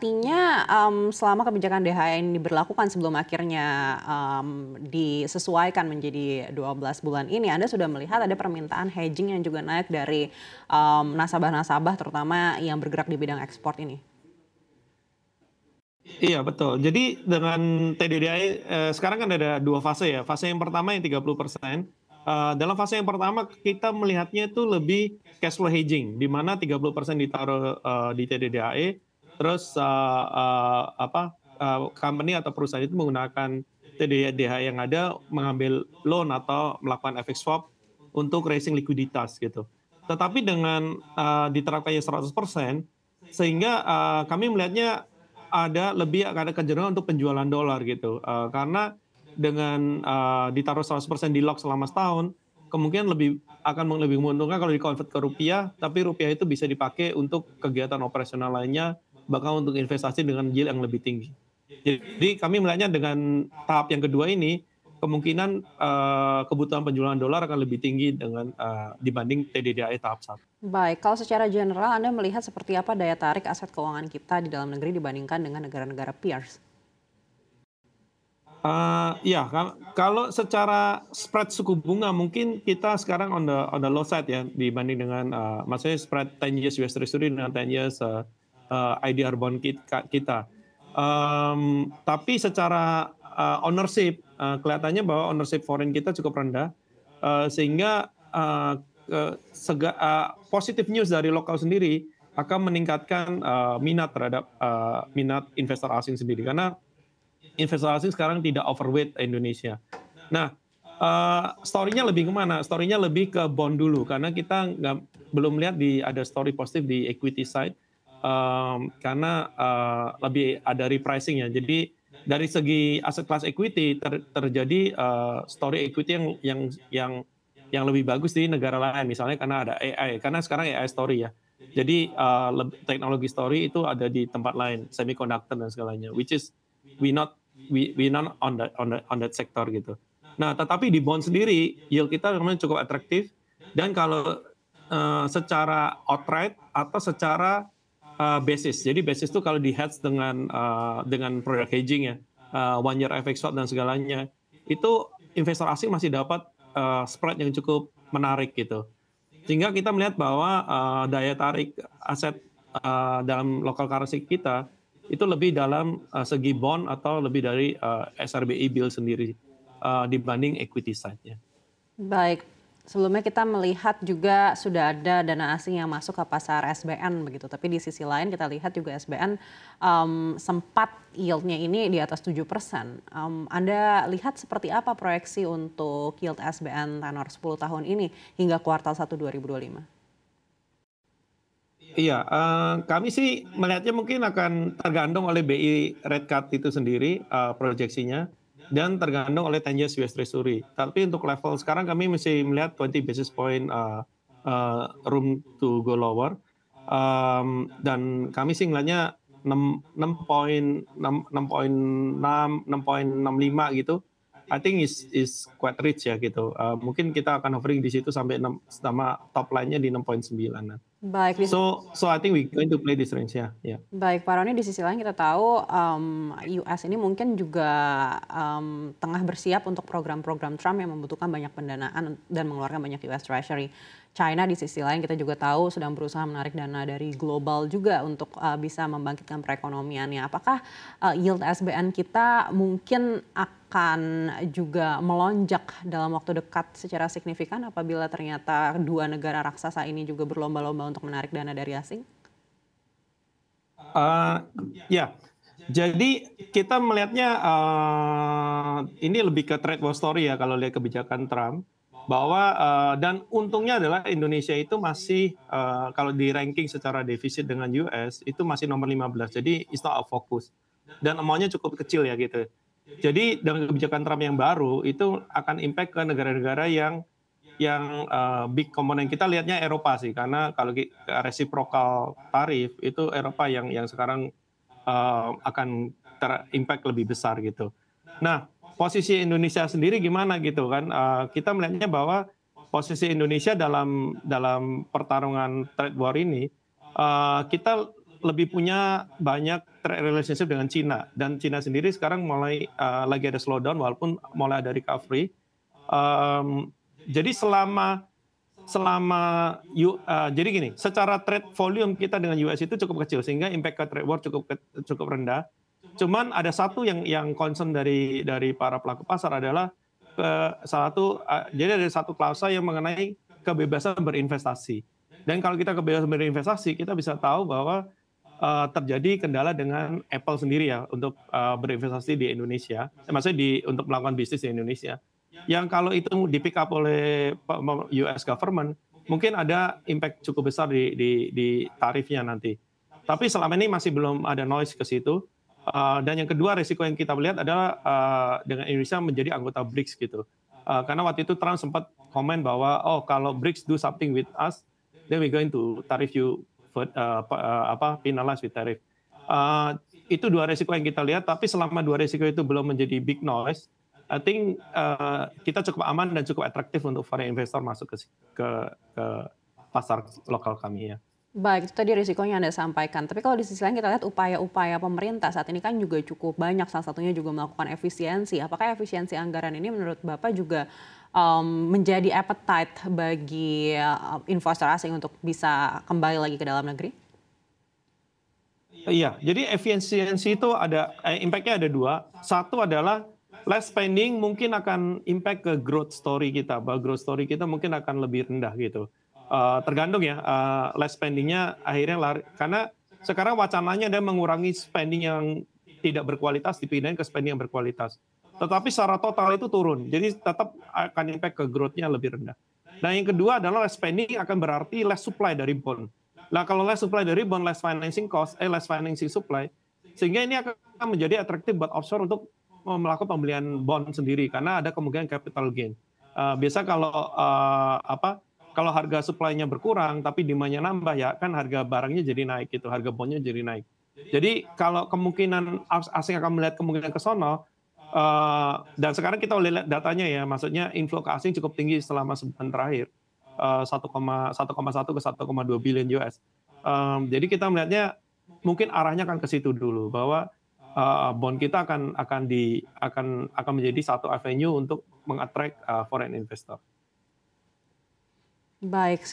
artinya selama kebijakan DHE ini diberlakukan sebelum akhirnya disesuaikan menjadi 12 bulan ini, Anda sudah melihat ada permintaan hedging yang juga naik dari nasabah-nasabah terutama yang bergerak di bidang ekspor ini. Iya betul. Jadi dengan TDDI sekarang kan ada dua fase ya. Fase yang pertama yang 30%. Dalam fase yang pertama kita melihatnya itu lebih cash flow hedging, di mana 30% ditaruh di TDDI, terus company atau perusahaan itu menggunakan TDDI yang ada mengambil loan atau melakukan FX swap untuk raising likuiditas gitu. Tetapi dengan diterapkannya 100%, sehingga kami melihatnya ada kecenderungan untuk penjualan dolar gitu, karena dengan ditaruh 100% di lock selama setahun, kemungkinan akan lebih menguntungkan kalau di-convert ke rupiah, tapi rupiah itu bisa dipakai untuk kegiatan operasional lainnya, bahkan untuk investasi dengan yield yang lebih tinggi. Jadi kami melihatnya dengan tahap yang kedua ini, kemungkinan kebutuhan penjualan dolar akan lebih tinggi dibanding TDDI tahap 1. Baik, kalau secara general Anda melihat seperti apa daya tarik aset keuangan kita di dalam negeri dibandingkan dengan negara-negara peers? Ya, kalau secara spread suku bunga mungkin kita sekarang on the low side ya dibanding dengan maksudnya spread 10 years US Treasury dengan 10 years IDR bond kita. Tapi secara ownership kelihatannya bahwa ownership foreign kita cukup rendah, sehingga positive news dari lokal sendiri akan meningkatkan minat terhadap minat investor asing sendiri, karena investor asing sekarang tidak overweight Indonesia. Nah, story-nya lebih kemana? Story-nya lebih ke bond dulu, karena kita belum lihat ada story positif di equity side, karena lebih ada repricing ya. Jadi dari segi aset kelas equity terjadi story equity yang lebih bagus di negara lain, misalnya karena ada AI, karena sekarang AI story ya. Jadi teknologi story itu ada di tempat lain, semiconductor dan segalanya, which is we not on that sector gitu. Nah, tetapi di bond sendiri yield kita memang cukup atraktif, dan kalau secara outright atau secara basis. Jadi basis itu kalau di hedge dengan produk hedging ya, one year FX swap dan segalanya, itu investor asing masih dapat spread yang cukup menarik gitu. Sehingga kita melihat bahwa daya tarik aset dalam local currency kita itu lebih dalam segi bond atau lebih dari SRBI bill sendiri dibanding equity side-nya. Baik, sebelumnya kita melihat juga sudah ada dana asing yang masuk ke pasar SBN begitu. Tapi di sisi lain kita lihat juga SBN sempat yield-nya ini di atas 7%. Anda lihat seperti apa proyeksi untuk yield SBN tenor 10 tahun ini hingga kuartal 1 2025? Iya, kami sih melihatnya mungkin akan tergantung oleh BI rate cut itu sendiri proyeksinya, dan tergantung oleh 10 years US Treasury. Tapi untuk level sekarang kami masih melihat 20 basis point room to go lower, dan kami sih melihatnya 6.65 gitu. I think is quite rich ya gitu. Mungkin kita akan hovering di situ sampai sama top line-nya di 6.9. Baik, So I think we going to play this range ya. Yeah. Baik, Pak Roni, di sisi lain kita tahu US ini mungkin juga tengah bersiap untuk program-program Trump yang membutuhkan banyak pendanaan dan mengeluarkan banyak US Treasury. China di sisi lain kita juga tahu sedang berusaha menarik dana dari global juga untuk bisa membangkitkan perekonomiannya. Apakah yield SBN kita mungkin akan juga melonjak dalam waktu dekat secara signifikan apabila ternyata dua negara raksasa ini juga berlomba-lomba untuk menarik dana dari asing? Ya, jadi kita melihatnya ini lebih ke trade war story ya kalau lihat kebijakan Trump, bahwa dan untungnya adalah Indonesia itu masih kalau di ranking secara defisit dengan US itu masih nomor 15, jadi it's not a focus dan amount-nya cukup kecil ya gitu. Jadi dengan kebijakan Trump yang baru itu akan impact ke negara-negara yang big komponen. Kita lihatnya Eropa sih, karena kalau reciprocal tarif itu Eropa yang sekarang akan terimpact lebih besar gitu. Nah, posisi Indonesia sendiri gimana gitu kan? Kita melihatnya bahwa posisi Indonesia dalam pertarungan trade war ini, kita lebih punya banyak trade relationship dengan Cina, dan Cina sendiri sekarang mulai lagi ada slowdown walaupun mulai ada recovery. Jadi jadi gini, secara trade volume kita dengan US itu cukup kecil sehingga impact ke trade war cukup rendah. Cuman ada satu yang concern dari para pelaku pasar adalah jadi ada satu klausa yang mengenai kebebasan berinvestasi. Dan kalau kita kebebasan berinvestasi, kita bisa tahu bahwa terjadi kendala dengan Apple sendiri ya untuk berinvestasi di Indonesia, maksudnya untuk melakukan bisnis di Indonesia. Yang kalau itu di-pick up oleh US government, mungkin ada impact cukup besar di tarifnya nanti. Tapi selama ini masih belum ada noise ke situ. Dan yang kedua risiko yang kita lihat adalah dengan Indonesia menjadi anggota BRICS gitu. Karena waktu itu Trump sempat komen bahwa kalau BRICS do something with us, then we going to tariff you penalize with tariff. Itu dua risiko yang kita lihat, tapi selama dua risiko itu belum menjadi big noise, I think kita cukup aman dan cukup atraktif untuk foreign investor masuk ke pasar lokal kami ya. Baik, itu tadi risikonya Anda sampaikan. Tapi kalau di sisi lain kita lihat upaya-upaya pemerintah saat ini kan juga cukup banyak, salah satunya juga melakukan efisiensi. Apakah efisiensi anggaran ini menurut Bapak juga menjadi appetite bagi investor asing untuk bisa kembali lagi ke dalam negeri? Iya, jadi efisiensi itu ada impact-nya ada dua. Satu adalah less spending mungkin akan impact ke growth story kita, bahwa growth story kita mungkin akan lebih rendah gitu. Tergantung ya, less spending-nya akhirnya lari, karena sekarang wacananya ada mengurangi spending yang tidak berkualitas dipindahin ke spending yang berkualitas. Tetapi secara total itu turun, jadi tetap akan impact ke growth-nya lebih rendah. Nah yang kedua adalah less spending akan berarti less supply dari bond. Nah kalau less supply dari bond, less financing cost, less financing supply, sehingga ini akan menjadi atraktif buat offshore untuk melakukan pembelian bond sendiri karena ada kemungkinan capital gain. Biasa kalau harga supply-nya berkurang tapi demand-nya nambah ya kan harga barangnya jadi naik gitu, harga bondnya jadi naik. Jadi kalau kemungkinan asing akan melihat kemungkinan ke sono, dan sekarang kita lihat datanya ya, maksudnya inflow ke asing cukup tinggi selama sebulan terakhir, 1,1 ke 1,2 billion US. Jadi kita melihatnya mungkin arahnya akan ke situ dulu, bahwa bond kita akan menjadi satu avenue untuk mengattract foreign investor. Baik.